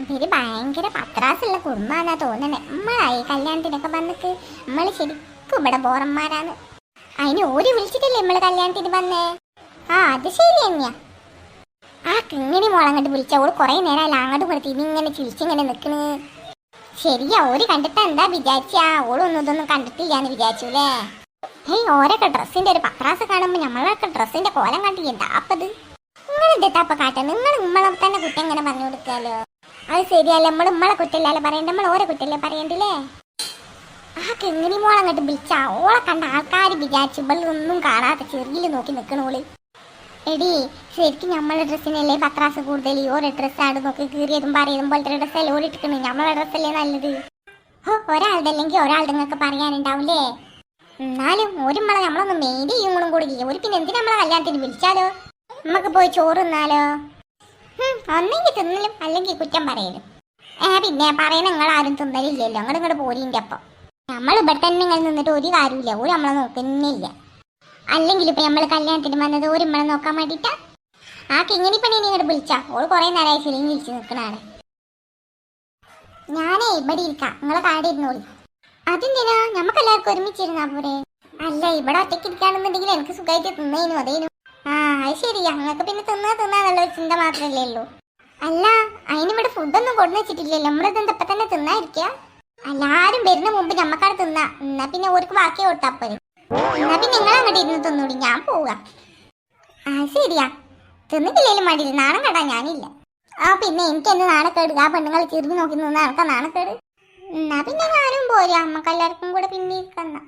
ഇവര് ഭയങ്കര പത്രാസുള്ള കുടുംബാന്നാ തോന്നണേ. നമ്മളായി കല്യാണത്തിനൊക്കെ വന്നിട്ട് നമ്മള് ശരിക്കും ഇവിടെ ബോറന്മാരാണ്. അതിന് ഓര് വിളിച്ചിട്ടില്ലേ നമ്മള് കല്യാണത്തിന് വന്നേ? ആ അത് ശരി തന്നെയാ. ആ കിങ്ങിണി മോളങ്ങോട്ട് വിളിച്ച ഓള് കുറെ നേരം അങ്ങോട്ട് കൊടുത്ത് ഇതിങ്ങനെ ചിരിച്ചിങ്ങനെ നിക്കണ്. ശരിയാ, ഓര് കണ്ടിട്ട് എന്താ വിചാരിച്ചാ? ഓളൊന്നും ഇതൊന്നും കണ്ടിട്ടില്ലാന്ന് വിചാരിച്ചൂലേ? ഓരൊക്കെ ഡ്രസ്സിന്റെ ഒരു പത്രാസ് കാണുമ്പോ നമ്മളൊക്കെ ഡ്രസ്സിന്റെ കോലം കണ്ടി എന്താപ്പത്? നിങ്ങൾ എന്താപ്പ കാട്ടെ? നിങ്ങൾ നമ്മളെ തന്നെ കുറ്റം ഇങ്ങനെ പറഞ്ഞു കൊടുക്കാലോ. അത് ശരിയല്ല, നമ്മളെ കുറ്റല്ലേ പറയണ്ട, നമ്മൾ ഓരോ കുറ്റല്ലേ പറയണ്ടില്ലേ? ആ കിങ്ങിണി മോളങ്ങോട്ട് വിളിച്ചാ ഓളെ കണ്ട ആൾക്കാർ വിചാരിച്ചു ഇവളൊന്നും കാണാത്ത ചെറിയിൽ നോക്കി നിക്കണോള്. എടി ശരിക്കും നമ്മളെ ഡ്രസ്സിനല്ലേ പത്രാസ് കൂടുതൽ? ഓരോ ഡ്രസ്സാണ് നോക്കി കീറിയതും പറയുന്നതും പോലത്തെ ഡ്രസ്സല്ലേ ഓടിട്ടിക്കണേ? നമ്മളെ ഡ്രസ്സല്ലേ നല്ലത്? ഒരാളുടെ അല്ലെങ്കിൽ ഒരാളുടെ നിങ്ങൾക്ക് പറയാനുണ്ടാവില്ലേ? എന്നാലും ഒരു നമ്മളെ നമ്മളൊന്ന് മെയിൻ ചെയ്യുമ്പോഴും കൂടി ഒരു പിന്നെ എന്തിനാ നമ്മളെ കല്യാണത്തിന് വിളിച്ചാലോ? നമുക്ക് പോയി ചോറ് തിന്നാലോ? ഒന്നെങ്കിൽ തിന്നലും അല്ലെങ്കിൽ കുറ്റം പറയലും. പിന്നെ പറയുന്ന നിങ്ങൾ ആരും തിന്നലില്ലല്ലോ, ഇങ്ങോട്ട് പോരിൻ്റെ അപ്പം. നമ്മൾ ഇവിടെ തന്നെ ഇങ്ങനെ നിന്നിട്ട് ഒരു കാര്യമില്ല, ഒരു നമ്മളെ നോക്കുന്നില്ല. അല്ലെങ്കിൽ ഇപ്പൊ നമ്മള് കല്യാണത്തിന് വന്നത് ഒരു നമ്മളെ നോക്കാൻ വേണ്ടിട്ടാ? ആ കിങ്ങിണി പണി ഇങ്ങോട്ട് വിളിച്ചാ ഓള് കുറെ നേരമായി ഫിലിം വിളിച്ച് നിൽക്കണാണ്. ഞാനേ ഇവിടെ ഇരിക്കാം, നിങ്ങളെ കാടി ഇരുന്നോളി. അതെന്തിനാ? നമുക്ക് എല്ലാവർക്കും ഒരുമിച്ചിരുന്നാ പോരെ? അല്ല, ഇവിടെ ഒറ്റയ്ക്ക് ഇരിക്കുകയാണെന്നുണ്ടെങ്കിൽ എനിക്ക് സുഖമായിട്ട് തിന്നേനു അതേനു. ആ അത് ശരിയാ, നിങ്ങൾക്ക് പിന്നെ തിന്നാന്നുള്ളൊരു ചിന്ത മാത്രമല്ലേ ഉള്ളൂ. അല്ല, അതിനിവിടെ ഫുഡൊന്നും കൊണ്ടു വെച്ചിട്ടില്ലല്ലോ, നമ്മളിതെന്താ ഇപ്പൊ തന്നെ തിന്നായിരിക്കുക? എല്ലാരും വരുന്ന മുമ്പ് ഞമ്മക്കാട് തിന്നാ, എന്നാ പിന്നെ ഓർക്ക് ബാക്കി കൊടുത്താപ്പോരെ. എന്നാ പിന്നെ നിങ്ങൾ അങ്ങോട്ട് ഇരുന്ന് തിന്നൂടി, ഞാൻ പോവുക. ആ ശരിയാ, തിന്നിട്ടില്ലേലും മടിയില്ല, നാണം കേടാ ഞാനില്ല. ആ പിന്നെ എനിക്ക് എന്ത് നാണക്കേട്? ആ പെണ്ണുങ്ങൾ ചിരിഞ്ഞു നോക്കി നിന്നാ എനക്കാ നാണക്കേട്. എന്നാ പിന്നെ ഞാനും പോരാ, അമ്മക്ക് എല്ലാവർക്കും കൂടെ പിന്നെ ഇരിക്കുന്ന.